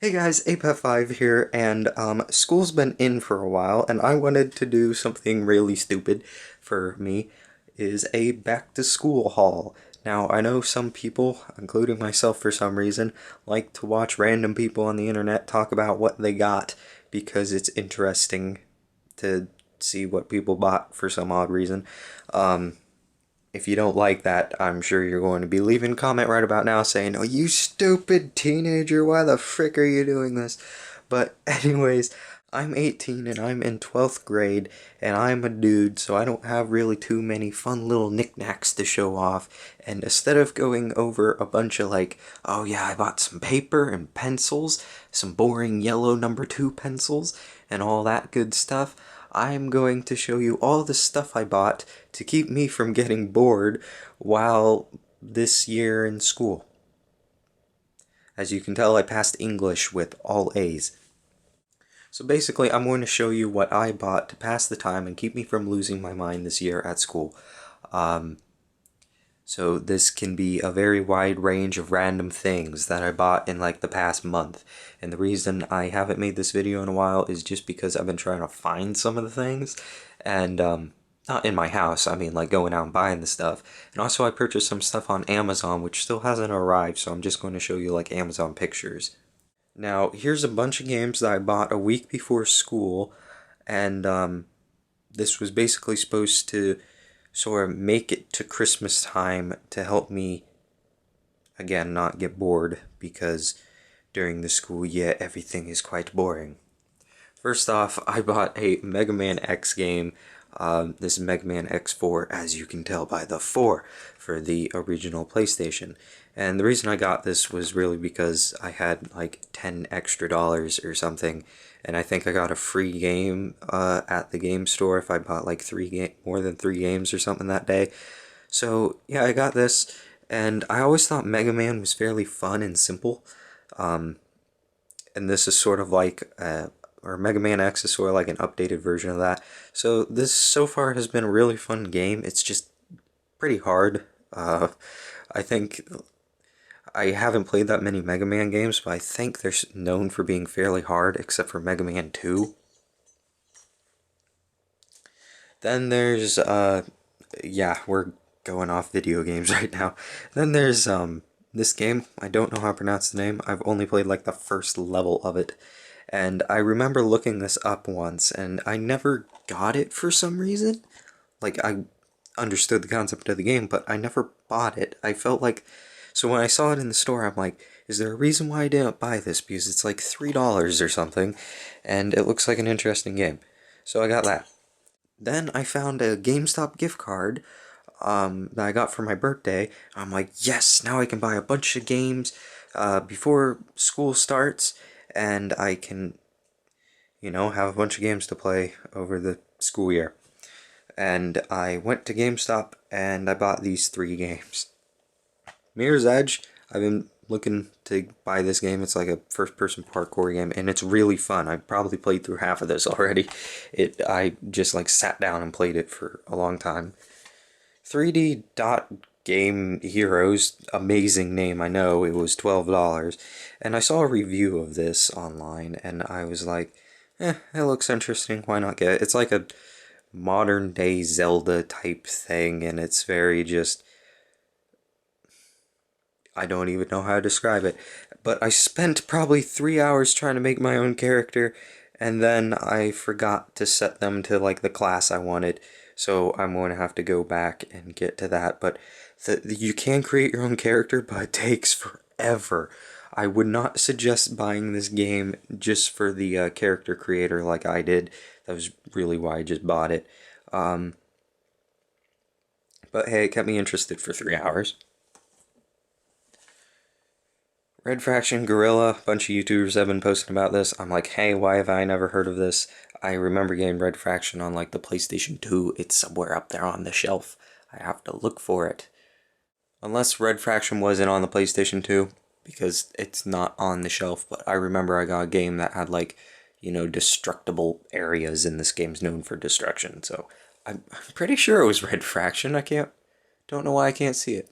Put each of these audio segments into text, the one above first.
Hey guys, Apav here, and school's been in for a while, and I wanted to do something really stupid for me, is a back to school haul. Now, I know some people, including myself for some reason, like to watch random people on the internet talk about what they got because it's interesting to see what people bought for some odd reason. If you don't like that, I'm sure you're going to be leaving a comment right about now saying, "Oh, you stupid teenager, why the frick are you doing this?" But anyways, I'm 18 and I'm in 12th grade and I'm a dude, so I don't have really too many fun little knickknacks to show off. And instead of going over a bunch of like, "Oh yeah, I bought some paper and pencils, some boring yellow number 2 pencils, and all that good stuff," I'm going to show you all the stuff I bought to keep me from getting bored while this year in school. As you can tell, I passed English with all A's. So basically, I'm going to show you what I bought to pass the time and keep me from losing my mind this year at school. So this can be a very wide range of random things that I bought in like the past month. And the reason I haven't made this video in a while is just because I've been trying to find some of the things. And not in my house, I mean like going out and buying the stuff. And also I purchased some stuff on Amazon which still hasn't arrived, so I'm just going to show you like Amazon pictures. Now here's a bunch of games that I bought a week before school, and this was basically supposed to sort of make it to Christmas time to help me, again, not get bored, because during the school year everything is quite boring. First off, I bought a Mega Man X game. This is Mega Man X4, as you can tell by the 4, for the original PlayStation. And the reason I got this was really because I had like $10 extra or something, and I think I got a free game at the game store if I bought like more than 3 games or something that day. So yeah, I got this, and I always thought Mega Man was fairly fun and simple. And this is sort of like or Mega Man X is sort of like an updated version of that. So this so far has been a really fun game. It's just pretty hard. I think I haven't played that many Mega Man games, but I think they're known for being fairly hard, except for Mega Man 2. Then there's, yeah, we're going off video games right now. Then there's, this game. I don't know how to pronounce the name. I've only played like the first level of it. And I remember looking this up once, and I never got it for some reason. Like, I understood the concept of the game, but I never bought it. I felt like, so when I saw it in the store, I'm like, is there a reason why I didn't buy this? Because it's like $3 or something, and it looks like an interesting game. So I got that. Then I found a GameStop gift card that I got for my birthday. I'm like, yes, now I can buy a bunch of games before school starts, and I can, have a bunch of games to play over the school year. And I went to GameStop and I bought these 3 games. Mirror's Edge, I've been looking to buy this game. It's like a first-person parkour game, and it's really fun. I've probably played through half of this already. I just like sat down and played it for a long time. 3D Dot Game Heroes, amazing name, I know. It was $12, and I saw a review of this online, and I was like, it looks interesting, why not get it? It's like a modern day Zelda type thing, and it's very just, I don't even know how to describe it. But I spent probably 3 hours trying to make my own character, and then I forgot to set them to like the class I wanted. So I'm going to have to go back and get to that. But you can create your own character, but it takes forever. I would not suggest buying this game just for the character creator like I did. That was really why I just bought it. But hey, it kept me interested for 3 hours. Red Faction Gorilla, a bunch of YouTubers have been posting about this. I'm like, hey, why have I never heard of this? I remember getting Red Faction on like the PlayStation 2. It's somewhere up there on the shelf. I have to look for it. Unless Red Faction wasn't on the PlayStation 2, because it's not on the shelf, but I remember I got a game that had like, destructible areas, and this game's known for destruction, so I'm pretty sure it was Red Faction. Don't know why I can't see it.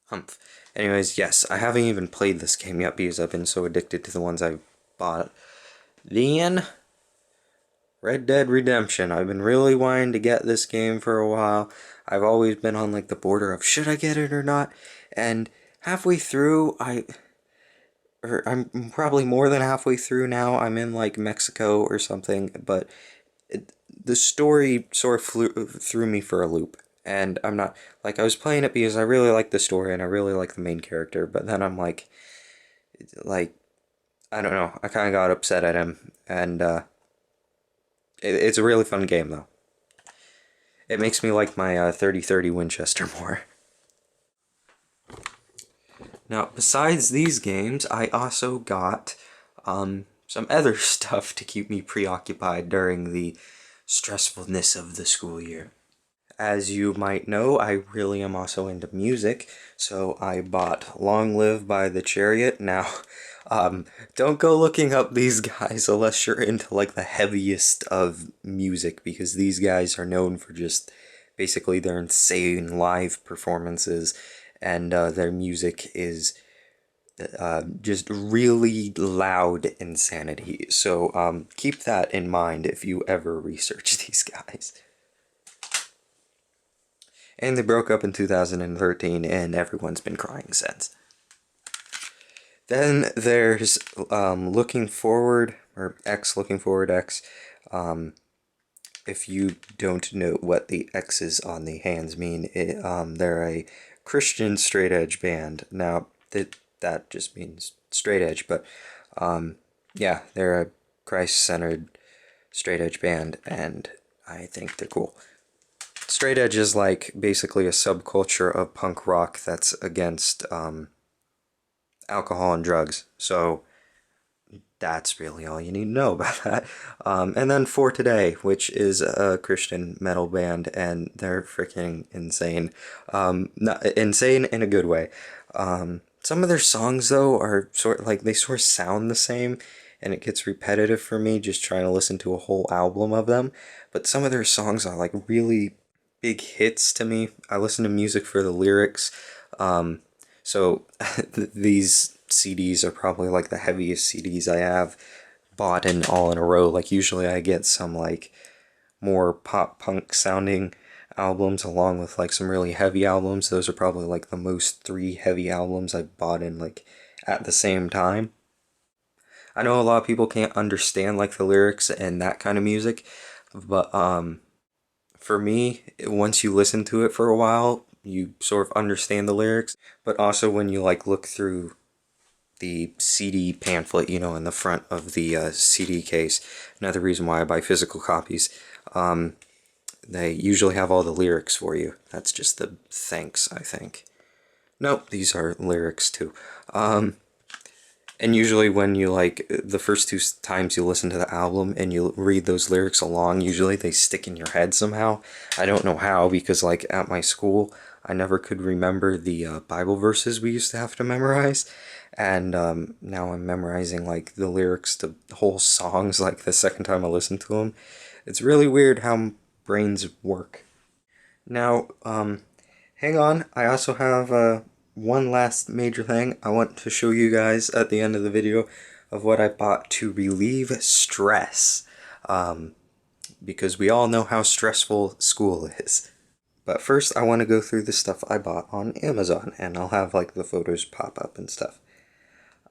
Humph. Anyways, yes, I haven't even played this game yet because I've been so addicted to the ones I've bought. Then, Red Dead Redemption. I've been really wanting to get this game for a while. I've always been on like the border of should I get it or not, and halfway through, I'm probably more than halfway through now. I'm in like Mexico or something, but the story sort of threw me for a loop. And I'm not, like, I was playing it because I really like the story and I really like the main character, but then I'm like, I don't know, I kind of got upset at him, and it's a really fun game, though. It makes me like my 3030 Winchester more. Now, besides these games, I also got some other stuff to keep me preoccupied during the stressfulness of the school year. As you might know, I really am also into music, so I bought Long Live by the Chariot. Now, don't go looking up these guys unless you're into like the heaviest of music, because these guys are known for just basically their insane live performances, and their music is just really loud insanity. So keep that in mind if you ever research these guys. And they broke up in 2013, and everyone's been crying since. Then there's Looking Forward, or X Looking Forward X. If you don't know what the X's on the hands mean, they're a Christian straight edge band. Now, that just means straight edge, but yeah, they're a Christ-centered straight edge band, and I think they're cool. Straight edge is like basically a subculture of punk rock that's against alcohol and drugs. So that's really all you need to know about that. And then For Today, which is a Christian metal band, and they're freaking insane. Not insane in a good way. Some of their songs though are they sort of sound the same, and it gets repetitive for me just trying to listen to a whole album of them. But some of their songs are like really big hits to me. I listen to music for the lyrics. So these CDs are probably like the heaviest CDs I have bought in all in a row. Like usually I get some like more pop punk sounding albums along with like some really heavy albums. Those are probably like the most 3 heavy albums I've bought in like at the same time. I know a lot of people can't understand like the lyrics and that kind of music, but for me, once you listen to it for a while, you sort of understand the lyrics, but also when you like look through the CD pamphlet, you know, in the front of the CD case, another reason why I buy physical copies, they usually have all the lyrics for you. That's just the thanks, I think. Nope, these are lyrics too. And usually when you like, the first 2 times you listen to the album and you read those lyrics along, usually they stick in your head somehow. I don't know how, because like at my school, I never could remember the Bible verses we used to have to memorize. And now I'm memorizing like the lyrics to whole songs like the second time I listen to them. It's really weird how brains work. Now, hang on, I also have one last major thing I want to show you guys at the end of the video of what I bought to relieve stress. Because we all know how stressful school is. But first, I want to go through the stuff I bought on Amazon, and I'll have like the photos pop up and stuff.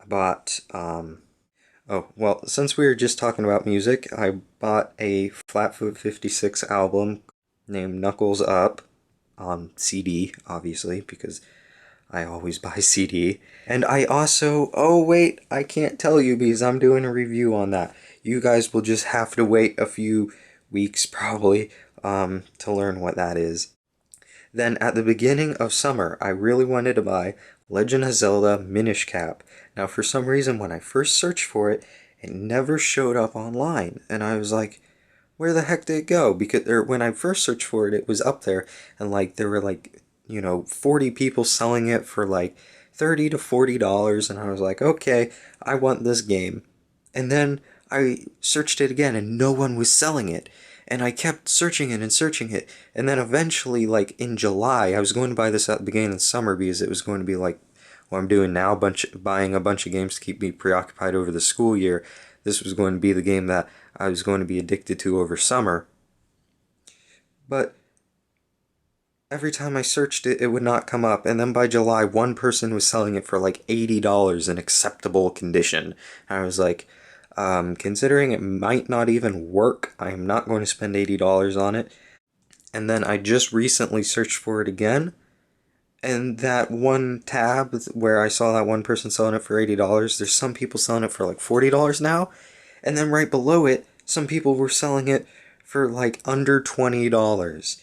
I bought, oh, well, since we were just talking about music, I bought a Flatfoot 56 album named Knuckles Up on CD, obviously, because I always buy CD. And I also, oh wait, I can't tell you because I'm doing a review on that. You guys will just have to wait a few weeks probably to learn what that is. Then at the beginning of summer, I really wanted to buy Legend of Zelda Minish Cap. Now for some reason when I first searched for it, it never showed up online. And I was like, where the heck did it go? Because when I first searched for it, it was up there, and like there were like, you know, 40 people selling it for like $30 to $40, and I was like, okay, I want this game. And then I searched it again, and no one was selling it. And I kept searching it and searching it, and then eventually, like in July, I was going to buy this at the beginning of the summer because it was going to be like what I'm doing now, buying a bunch of games to keep me preoccupied over the school year. This was going to be the game that I was going to be addicted to over summer. But every time I searched it, it would not come up. And then by July, one person was selling it for like $80 in acceptable condition. And I was like, considering it might not even work, I am not going to spend $80 on it. And then I just recently searched for it again. And that one tab where I saw that one person selling it for $80, there's some people selling it for like $40 now. And then right below it, some people were selling it for like under $20.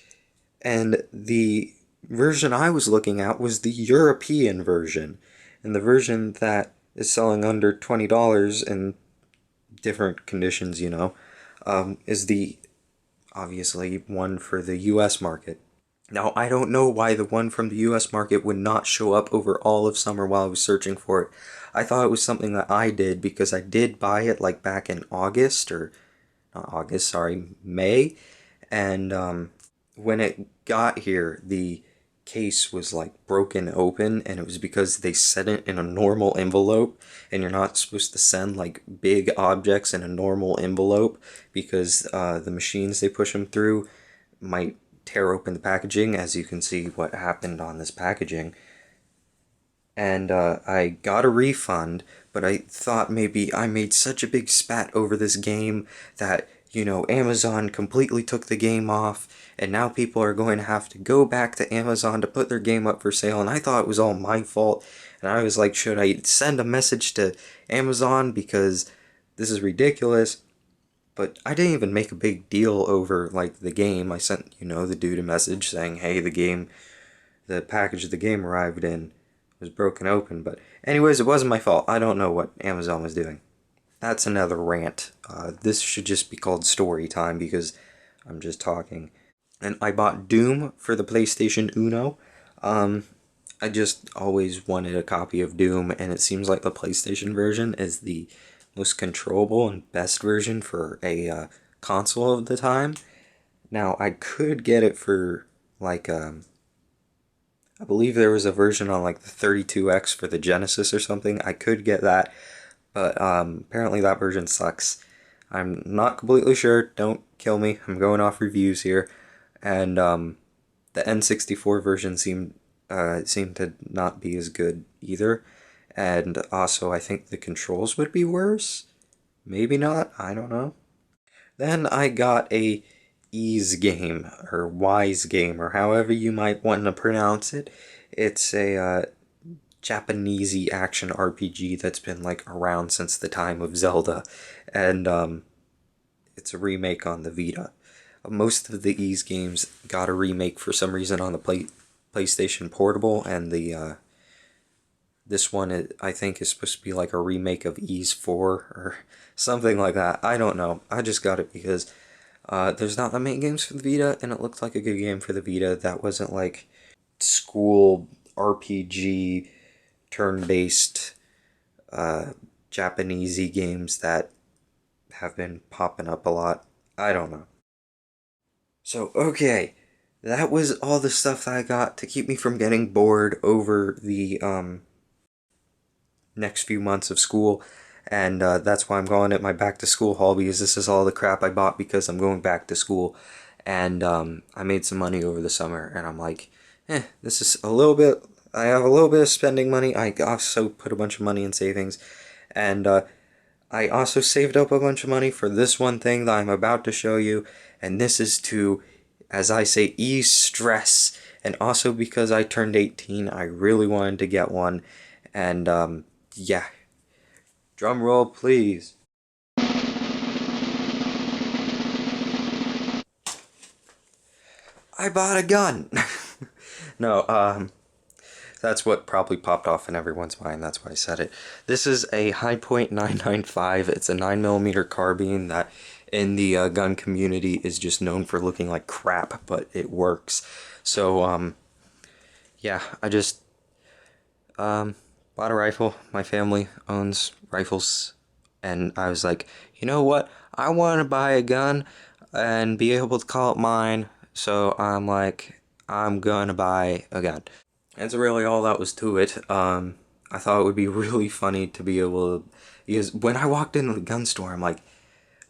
And the version I was looking at was the European version. And the version that is selling under $20 in different conditions, is the obviously one for the US market. Now, I don't know why the one from the US market would not show up over all of summer while I was searching for it. I thought it was something that I did because I did buy it like back in August, or not August, sorry, May. And when it got here, the case was like broken open, and it was because they sent it in a normal envelope, and you're not supposed to send like big objects in a normal envelope because the machines they push them through might tear open the packaging, as you can see what happened on this packaging. And I got a refund, but I thought maybe I made such a big spat over this game that, Amazon completely took the game off, and now people are going to have to go back to Amazon to put their game up for sale, and I thought it was all my fault, and I was like, should I send a message to Amazon because this is ridiculous? But I didn't even make a big deal over, like, the game. I sent, the dude a message saying, hey, the package the game arrived in was broken open. But anyways, it wasn't my fault. I don't know what Amazon was doing. That's another rant. This should just be called story time because I'm just talking. And I bought Doom for the PlayStation Uno. I just always wanted a copy of Doom, and it seems like the PlayStation version is the most controllable and best version for a console of the time. Now, I could get it for, like, I believe there was a version on, like, the 32X for the Genesis or something. I could get that, but apparently that version sucks. I'm not completely sure. Don't kill me. I'm going off reviews here. And the N64 version seemed to not be as good either. And also, I think the controls would be worse. Maybe not. I don't know. Then I got a Ease game, or Wise game, or however you might want to pronounce it. It's a Japanesey action RPG that's been like around since the time of Zelda, and it's a remake on the Vita. Most of the Ease games got a remake for some reason on the PlayStation Portable, and the this one, I think, is supposed to be like a remake of Ease 4 or something like that. I don't know. I just got it because there's not that many games for the Vita, and it looked like a good game for the Vita that wasn't like school RPG, turn-based, Japanesey games that have been popping up a lot. I don't know. So, okay, that was all the stuff that I got to keep me from getting bored over the next few months of school, and that's why I'm calling it my back to school haul, because this is all the crap I bought because I'm going back to school. And I made some money over the summer, and I'm like, this is a little bit, I have a little bit of spending money. I also put a bunch of money in savings, and I also saved up a bunch of money for this one thing that I'm about to show you, and this is to, as I say, ease stress. And also because I turned 18, I really wanted to get one, and yeah. Drum roll, please. I bought a gun! No, that's what probably popped off in everyone's mind, that's why I said it. This is a High Point 995. It's a 9mm carbine that in the gun community is just known for looking like crap, but it works. So, yeah, I just bought a rifle. My family owns rifles, and I was like, you know what? I want to buy a gun and be able to call it mine. So I'm like, I'm gonna buy a gun. That's really all that was to it. I thought it would be really funny to be able to, because when I walked into the gun store, I'm like,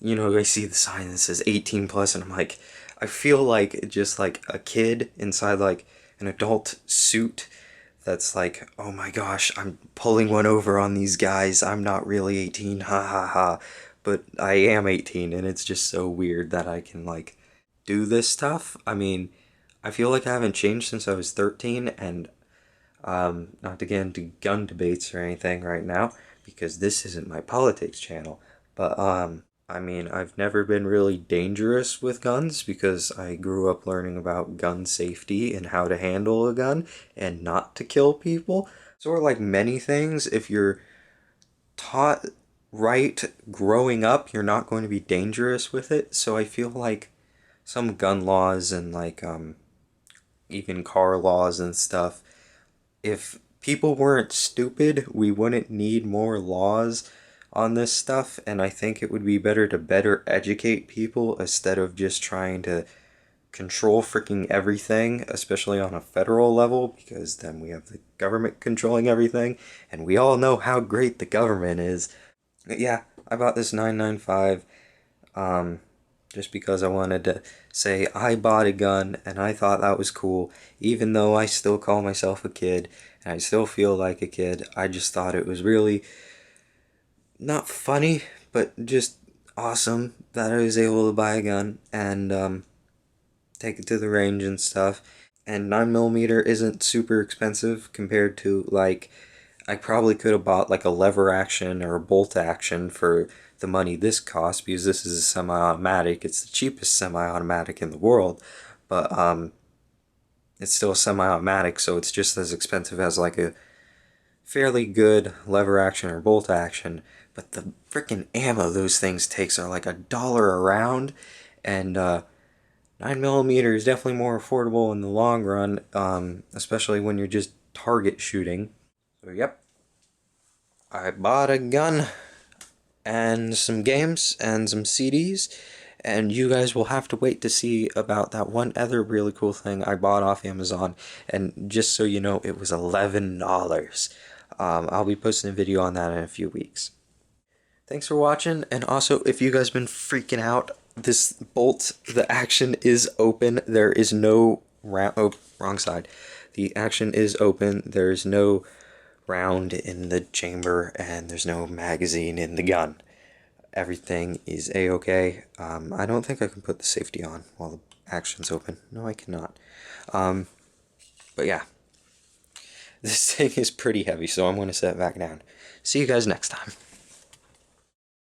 I see the sign that says 18 plus, and I'm like, I feel like just like a kid inside like an adult suit that's like, oh my gosh, I'm pulling one over on these guys. I'm not really 18, ha ha ha. But I am 18, and it's just so weird that I can like do this stuff. I mean, I feel like I haven't changed since I was 13, and not to get into gun debates or anything right now, because this isn't my politics channel, but I mean, I've never been really dangerous with guns because I grew up learning about gun safety and how to handle a gun and not to kill people. Sort of like many things, if you're taught right growing up, you're not going to be dangerous with it. So I feel like some gun laws and like even car laws and stuff, if people weren't stupid, we wouldn't need more laws on this stuff, and I think it would be better to better educate people instead of just trying to control freaking everything, especially on a federal level, because then we have the government controlling everything, and we all know how great the government is. But yeah, I bought this 995 just because I wanted to say I bought a gun and I thought that was cool, even though I still call myself a kid and I still feel like a kid. I just thought it was really not funny, but just awesome that I was able to buy a gun and take it to the range and stuff. And 9mm isn't super expensive compared to like I probably could have bought like a lever action or a bolt action for the money this costs, because this is a semi-automatic. It's the cheapest semi-automatic in the world, but it's still a semi-automatic, so it's just as expensive as like a fairly good lever action or bolt action. But the freaking ammo those things takes are like $1 a round, and 9mm is definitely more affordable in the long run, especially when you're just target shooting. So yep, I bought a gun and some games and some CDs, and you guys will have to wait to see about that one other really cool thing I bought off Amazon, and just so you know, it was $11. I'll be posting a video on that in a few weeks. Thanks for watching, and also, if you guys been freaking out, this bolt, the action is open. There is no round. Oh, wrong side. The action is open. There's no round in the chamber, and there's no magazine in the gun. Everything is a-okay. I don't think I can put the safety on while the action's open. No, I cannot. But yeah, this thing is pretty heavy, so I'm going to set it back down. See you guys next time.